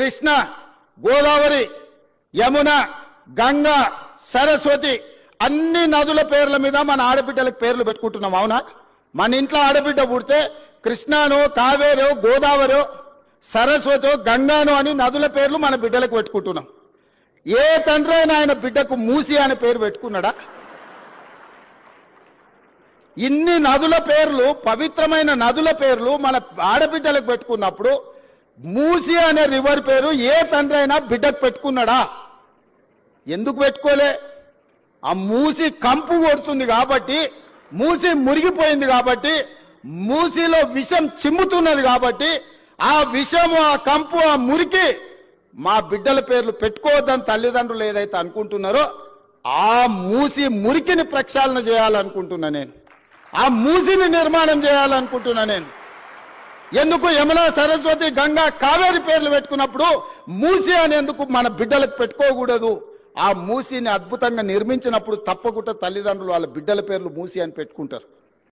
కృష్ణ, గోదావరి, యమున, గంగా, సరస్వతి అన్ని నదుల పేర్ల మీద మన ఆడబిడ్డలకు పేర్లు పెట్టుకుంటున్నాం. అవునా? మన ఇంట్లో ఆడబిడ్డ పుడితే కృష్ణానో, కావేరో, గోదావరో, సరస్వతో, గంగానో అని నదుల పేర్లు మన బిడ్డలకు పెట్టుకుంటున్నాం. ఏ తండ్రి అయినా ఆయన బిడ్డకు మూసి అనే పేరు పెట్టుకున్నాడా? ఇన్ని నదుల పేర్లు, పవిత్రమైన నదుల పేర్లు మన ఆడబిడ్డలకు పెట్టుకున్నప్పుడు మూసి అనే రివర్ పేరు ఏ తండ్రి అయినా బిడ్డకు పెట్టుకున్నాడా? ఎందుకు పెట్టుకోలే? ఆ మూసి కంపు కొడుతుంది కాబట్టి, మూసి మురిగిపోయింది కాబట్టి, మూసిలో విషం చిమ్ముతున్నది కాబట్టి ఆ విషము, ఆ కంపు, ఆ మురికి మా బిడ్డల పేర్లు పెట్టుకోవద్దని తల్లిదండ్రులు ఏదైతే అనుకుంటున్నారో ఆ మూసి మురికిని ప్రక్షాళన చేయాలనుకుంటున్నా నేను. ఆ మూసిని నిర్మాణం చేయాలనుకుంటున్నా నేను. ఎందుకు యమున, సరస్వతి, గంగా, కావేరి పేర్లు పెట్టుకున్నప్పుడు మూసి అనేందుకు మన బిడ్డలకు పెట్టుకోకూడదు? ఆ మూసిని అద్భుతంగా నిర్మించినప్పుడు తప్పకుండా తల్లిదండ్రులు వాళ్ళ బిడ్డల పేర్లు మూసి అని పెట్టుకుంటారు.